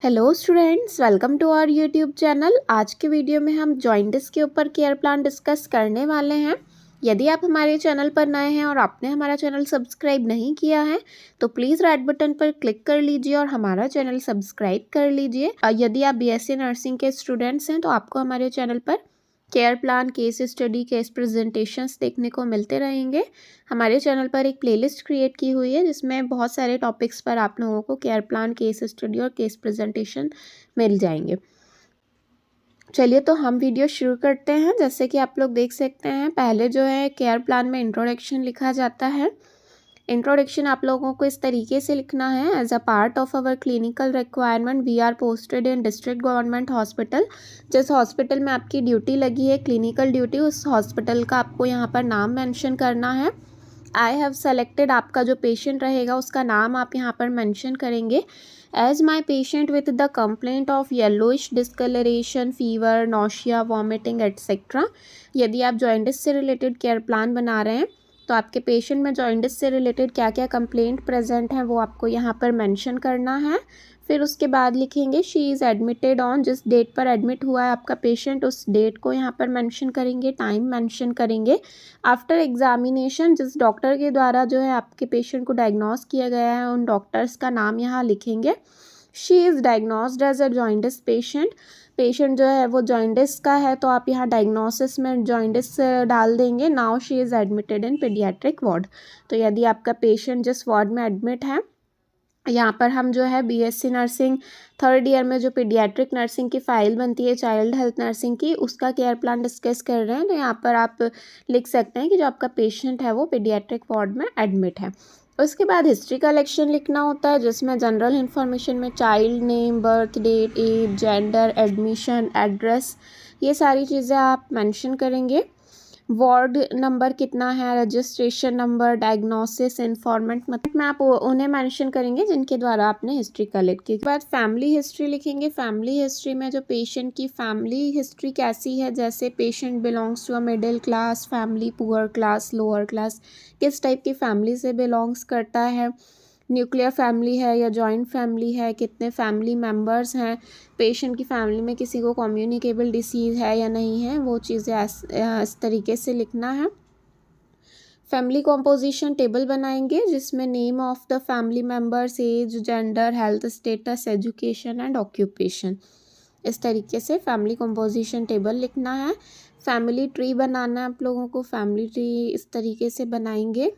Hello students, welcome to our YouTube channel. आज के video में हम जॉइंटिस के ऊपर केयर प्लान डिस्कस करने वाले हैं। यदि आप हमारे चैनल पर नए हैं और आपने हमारा चैनल सब्सक्राइब नहीं किया है तो प्लीज़ रेड बटन पर क्लिक कर लीजिए और हमारा चैनल सब्सक्राइब कर लीजिए। यदि आप बीएससी नर्सिंग के स्टूडेंट्स हैं तो आपको हमारे चैनल पर care plan, case study, case presentations देखने को मिलते रहेंगे। हमारे चैनल पर एक प्लेलिस्ट क्रिएट की हुई है जिसमें बहुत सारे टॉपिक्स पर आप लोगों को केयर प्लान, केस स्टडी और केस प्रेजेंटेशन मिल जाएंगे। चलिए तो हम वीडियो शुरू करते हैं। जैसे कि आप लोग देख सकते हैं, पहले जो है केयर प्लान में इंट्रोडक्शन लिखा जाता है। इंट्रोडक्शन आप लोगों को इस तरीके से लिखना है। As a part of our clinical requirement we are posted in district government hospital. जिस हॉस्पिटल में आपकी ड्यूटी लगी है, क्लिनिकल ड्यूटी, उस हॉस्पिटल का आपको यहाँ पर नाम मेंशन करना है। आई हैव सेलेक्टेड, आपका जो पेशेंट रहेगा उसका नाम आप यहाँ पर मेंशन करेंगे। As my patient with the complaint of yellowish discolouration, fever, nausea, vomiting etcetera. यदि आप जॉइंटिस से रिलेटेड केयर प्लान बना रहे हैं तो आपके पेशेंट में जॉइंटिस से रिलेटेड क्या क्या कंप्लेंट प्रेजेंट है वो आपको यहाँ पर मेंशन करना है। फिर उसके बाद लिखेंगे शी इज़ एडमिटेड ऑन, जिस डेट पर एडमिट हुआ है आपका पेशेंट उस डेट को यहाँ पर मेंशन करेंगे, टाइम मेंशन करेंगे। आफ्टर एग्जामिनेशन, जिस डॉक्टर के द्वारा जो है आपके पेशेंट को डायग्नोस किया गया है उन डॉक्टर्स का नाम यहाँ लिखेंगे। She is diagnosed as a jaundice patient. Patient जो है वो जॉइंटिस का है तो आप यहाँ डायग्नोसिस में जॉइंटिस डाल देंगे। Now she is admitted in paediatric ward. तो यदि आपका पेशेंट जिस वार्ड में एडमिट है, यहाँ पर हम जो है बीएससी नर्सिंग थर्ड ईयर में जो पीडियाट्रिक नर्सिंग की फ़ाइल बनती है चाइल्ड हेल्थ नर्सिंग की, उसका केयर प्लान डिस्कस कर रहे हैं। तो यहाँ पर आप लिख सकते हैं कि जो आपका पेशेंट है वो पीडियाट्रिक वार्ड में एडमिट है। उसके बाद हिस्ट्री कलेक्शन लिखना होता है जिसमें जनरल इन्फॉर्मेशन में child name, birth date, age, gender, admission, address, ये सारी चीज़ें आप मेंशन करेंगे। वार्ड नंबर कितना है, रजिस्ट्रेशन नंबर, डायग्नोसिस, इन्फॉर्मेंट, मतलब में आप उन्हें मेंशन करेंगे जिनके द्वारा आपने हिस्ट्री कलेक्ट की। उसके बाद फैमिली हिस्ट्री लिखेंगे। फैमिली हिस्ट्री में जो पेशेंट की फैमिली हिस्ट्री कैसी है, जैसे patient belongs to a middle class family, poor class, lower class, किस टाइप की फैमिली से बिलोंग्स करता है, न्यूक्लियर फैमिली है या जॉइंट फैमिली है, कितने फैमिली मेम्बर्स हैं, पेशेंट की फैमिली में किसी को कम्युनिकेबल डिसीज़ है या नहीं है, वो चीज़ें इस तरीके से लिखना है। फैमिली कॉम्पोजिशन टेबल बनाएंगे जिसमें name of the family members, age, gender, health status, education and occupation, इस तरीके से फैमिली कॉम्पोजिशन टेबल लिखना है। फैमिली ट्री बनाना है आप लोगों को। फैमिली ट्री इस तरीके से बनाएंगे।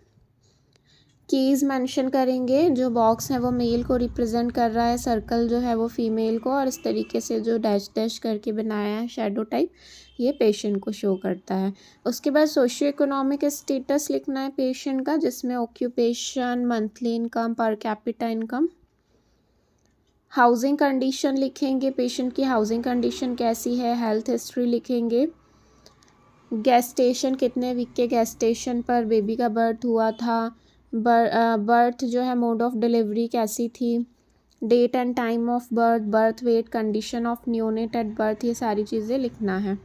कीज़ मेंशन करेंगे। जो बॉक्स है वो मेल को रिप्रेजेंट कर रहा है, सर्कल जो है वो फीमेल को, और इस तरीके से जो डैश डैश करके बनाया है शैडो टाइप, ये पेशेंट को शो करता है। उसके बाद सोशियो इकोनॉमिक स्टेटस लिखना है पेशेंट का, जिसमें occupation, monthly income, per capita income. Housing condition लिखेंगे, पेशेंट की हाउसिंग कंडीशन कैसी है। हेल्थ हिस्ट्री लिखेंगे। गेस्टेशन, कितने वीक के गेस्टेशन पर बेबी का बर्थ हुआ था। बर्थ जो है मोड ऑफ डिलीवरी कैसी थी। Date and time of birth, birth weight, condition of neonate at birth, ये सारी चीज़ें लिखना है।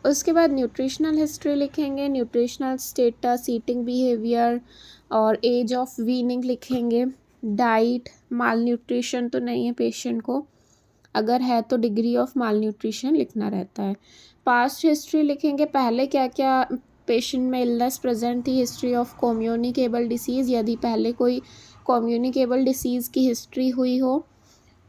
उसके बाद न्यूट्रिशनल हिस्ट्री लिखेंगे। न्यूट्रिशनल स्टेटस, ईटिंग बिहेवियर और एज ऑफ वीनिंग लिखेंगे। डाइट, माल न्यूट्रिशन तो नहीं है पेशेंट को, अगर है तो डिग्री ऑफ माल न्यूट्रिशन लिखना रहता है। पास्ट हिस्ट्री लिखेंगे, पहले क्या क्या पेशेंट में इलनेस प्रेजेंट थी। हिस्ट्री ऑफ कम्युनिकेबल डिसीज़, यदि पहले कोई कम्युनिकेबल डिसीज़ की हिस्ट्री हुई हो।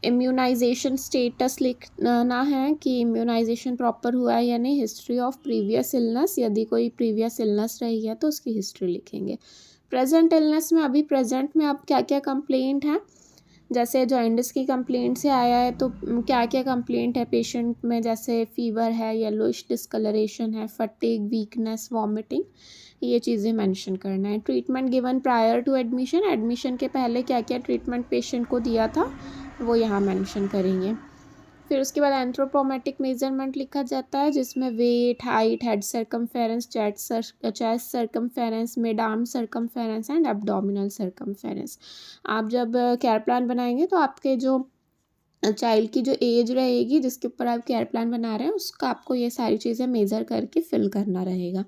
इम्यूनाइजेशन स्टेटस लिखना है कि इम्यूनाइजेशन प्रॉपर हुआ है या नहीं। हिस्ट्री ऑफ प्रीवियस इलनेस, यदि कोई प्रीवियस इलनेस रही है तो उसकी हिस्ट्री लिखेंगे। प्रेजेंट इलनेस में, अभी प्रेजेंट में आप क्या क्या कंप्लेंट हैं, जैसे जॉइंटिस की कंप्लेंट से आया है तो क्या क्या कंप्लेंट है पेशेंट में, जैसे फीवर है, येलोइश डिस्कलरेशन है, फटीग, वीकनेस, वॉमिटिंग, ये चीज़ें मेंशन करना है। Treatment given prior to admission, admission के पहले क्या क्या ट्रीटमेंट पेशेंट को दिया था वो यहाँ मेंशन करेंगे। फिर उसके बाद एंथ्रोपोमेट्रिक मेजरमेंट लिखा जाता है जिसमें weight, height, head circumference, chest circumference, mid arm circumference and abdominal circumference. आप जब केयर प्लान बनाएंगे तो आपके जो चाइल्ड की जो एज रहेगी जिसके ऊपर आप केयर प्लान बना रहे हैं उसका आपको ये सारी चीज़ें मेज़र करके फिल करना रहेगा।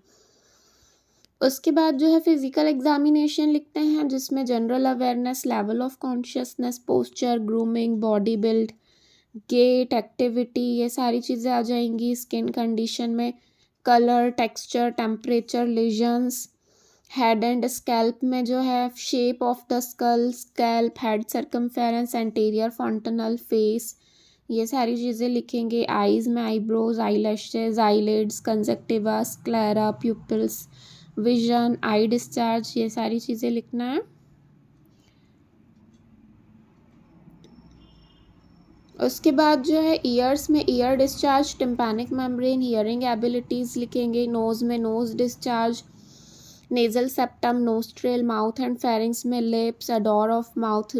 उसके बाद जो है फिजिकल एग्जामिनेशन लिखते हैं जिसमें general awareness, level of consciousness, posture, grooming, body build, gait, activity, ये सारी चीज़ें आ जाएंगी। स्किन कंडीशन में colour, texture, temperature, lesions. Head and scalp में जो है shape of the skull, scalp, head circumference, anterior fontanel, face, ये सारी चीज़ें लिखेंगे। आईज में eyebrows, eyelashes, eyelids, conjunctiva, sclera, pupils, vision, eye discharge, ये सारी चीज़ें लिखना है। उसके बाद जो है ईयर्स में ear discharge, tympanic membrane, hearing abilities लिखेंगे। नोज़ में nose discharge, nasal septum, nostril, mouth and pharynx में lips, odour of mouth,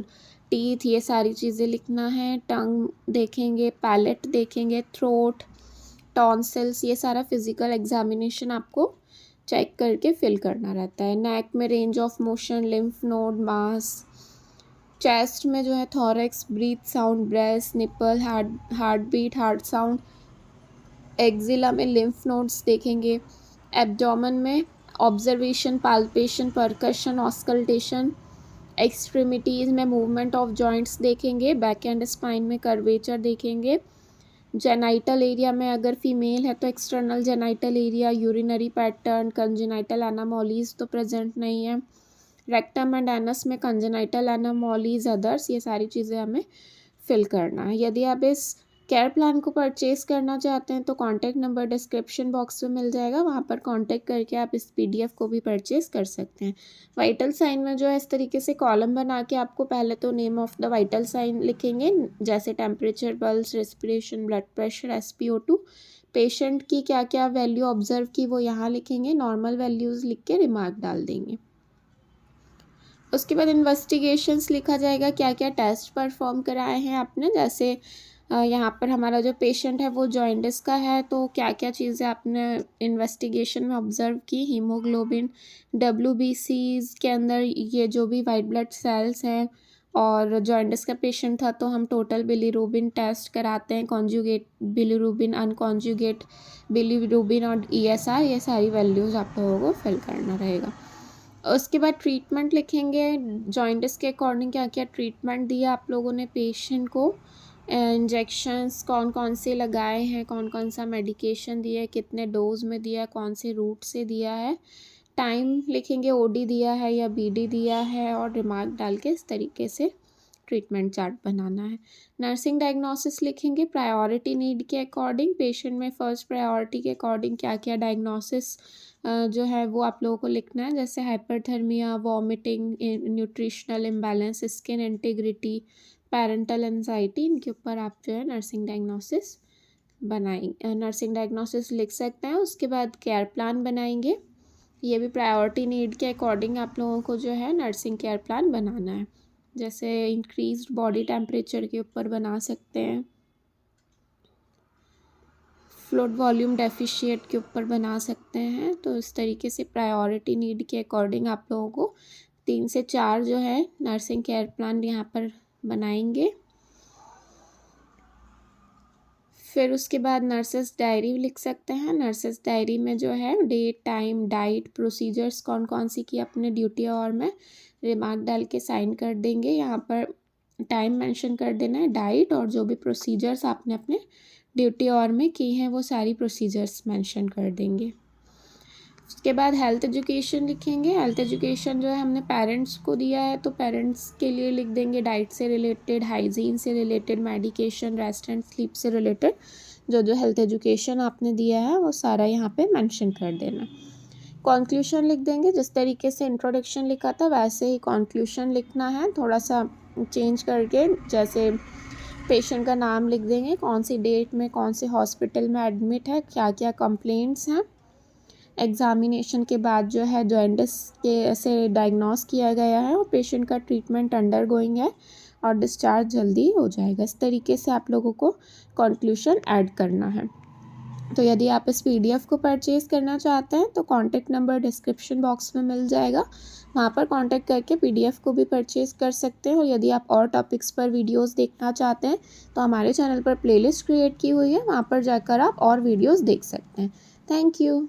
teeth, ये सारी चीज़ें लिखना है। टंग देखेंगे, पैलेट देखेंगे, थ्रोट, टॉन्सिल्स, ये सारा फिजिकल एग्जामिनेशन आपको चेक करके फिल करना रहता है। नेक में range of motion, lymph node, mass. Chest में जो है thorax, breath sound, breast, nipple, heart beat, heart sound. Axilla में लिम्फ नोड्स देखेंगे। एब्डोमेन में observation, palpation, percussion, auscultation. Extremities में मूवमेंट ऑफ जॉइंट्स देखेंगे। बैक एंड स्पाइन में curvature देखेंगे। जेनाइटल एरिया में अगर फीमेल है तो external genital area, urinary pattern, congenital एनामोलीज तो प्रेजेंट नहीं है। रेक्टम एंड एनस में कंजेनाइटल एनामोलीज, अदर्स, ये सारी चीज़ें हमें फिल करना है। यदि आप इस केयर प्लान को परचेज़ करना चाहते हैं तो कॉन्टैक्ट नंबर डिस्क्रिप्शन बॉक्स में मिल जाएगा, वहाँ पर कॉन्टैक्ट करके आप इस PDF को भी परचेज़ कर सकते हैं। वाइटल साइन में जो है इस तरीके से कॉलम बना के आपको पहले तो name of the vital sign लिखेंगे, जैसे temperature, pulse, respiration, blood pressure, SpO2। Patient की क्या क्या वैल्यू ऑब्जर्व की वो यहाँ लिखेंगे, नॉर्मल वैल्यूज़ लिख के रिमार्क डाल देंगे। उसके बाद इन्वेस्टिगेशंस लिखा जाएगा, क्या क्या टेस्ट परफॉर्म कराए हैं आपने, जैसे यहाँ पर हमारा जो पेशेंट है वो जॉइंडिस का है तो क्या क्या चीज़ें आपने इन्वेस्टिगेशन में ऑब्जर्व की। हीमोग्लोबिन, WBCs के अंदर ये जो भी वाइट ब्लड सेल्स हैं, और जॉइंडिस का पेशेंट था तो हम टोटल बिलीरूबिन टेस्ट कराते हैं, कॉन्जुगेट बिलीरूबिन, अनकॉन्जुगेट बिलीरूबिन और ESR, ये सारी वैल्यूज़ आप लोगों को फिल करना रहेगा। उसके बाद ट्रीटमेंट लिखेंगे, जॉइंटिस के अकॉर्डिंग क्या क्या ट्रीटमेंट दिया आप लोगों ने पेशेंट को, इंजेक्शंस कौन कौन से लगाए हैं, कौन कौन सा मेडिकेशन दिया है, कितने डोज में दिया है, कौन से रूट से दिया है। टाइम लिखेंगे, OD दिया है या BD दिया है, और रिमार्क डाल के इस तरीके से ट्रीटमेंट चार्ट बनाना है। नर्सिंग डायग्नोसिस लिखेंगे, प्रायोरिटी नीड के अकॉर्डिंग, पेशेंट में फर्स्ट प्रायोरिटी के अकॉर्डिंग क्या क्या डायग्नोसिस जो है वो आप लोगों को लिखना है, जैसे hyperthermia, vomiting, nutritional imbalance, skin integrity, parental anxiety, इनके ऊपर आप जो है नर्सिंग डायग्नोसिस नर्सिंग डायग्नोसिस लिख सकते हैं। उसके बाद केयर प्लान बनाएंगे, ये भी प्रायोरिटी नीड के अकॉर्डिंग आप लोगों को जो है नर्सिंग केयर प्लान बनाना है, जैसे इंक्रीज्ड बॉडी टेम्परेचर के ऊपर बना सकते हैं, फ्लूइड वॉल्यूम डेफिशिएट के ऊपर बना सकते हैं। तो इस तरीके से प्रायोरिटी नीड के अकॉर्डिंग आप लोगों को 3 से 4 जो है नर्सिंग केयर प्लान यहाँ पर बनाएंगे। फिर उसके बाद नर्सेस डायरी लिख सकते हैं। नर्सेस डायरी में जो है डेट, टाइम, डाइट, प्रोसीजर्स कौन कौन सी की अपने ड्यूटी आवर में रिमार्क डाल के साइन कर देंगे। यहाँ पर टाइम मेंशन कर देना है, डाइट, और जो भी प्रोसीजर्स आपने अपने ड्यूटी आवर में की हैं वो सारी प्रोसीजर्स मेंशन कर देंगे। उसके बाद हेल्थ एजुकेशन लिखेंगे। हेल्थ एजुकेशन जो है हमने पेरेंट्स को दिया है तो पेरेंट्स के लिए लिख देंगे डाइट से रिलेटेड, हाइजीन से related, medication, rest and sleep से रिलेटेड जो जो हेल्थ एजुकेशन आपने दिया है वो सारा यहाँ पे मेंशन कर देना। कॉन्क्लूशन लिख देंगे, जिस तरीके से इंट्रोडक्शन लिखा था वैसे ही कॉन्क्लूशन लिखना है, थोड़ा सा चेंज करके, जैसे पेशेंट का नाम लिख देंगे, कौन सी डेट में कौन से हॉस्पिटल में एडमिट है, क्या क्या कंप्लेंट्स हैं, एग्जामिनेशन के बाद जो है जॉइंटिस के से डायग्नोस किया गया है और पेशेंट का ट्रीटमेंट अंडर गोइंग है और डिस्चार्ज जल्दी हो जाएगा। इस तरीके से आप लोगों को कंक्लूशन ऐड करना है। तो यदि आप इस PDF को परचेज़ करना चाहते हैं तो कॉन्टैक्ट नंबर डिस्क्रिप्शन बॉक्स में मिल जाएगा, वहाँ पर कॉन्टैक्ट करके PDF को भी परचेज़ कर सकते हैं। और यदि आप और टॉपिक्स पर वीडियोस देखना चाहते हैं तो हमारे चैनल पर प्लेलिस्ट क्रिएट की हुई है, वहाँ पर जाकर आप और वीडियोस देख सकते हैं। Thank you.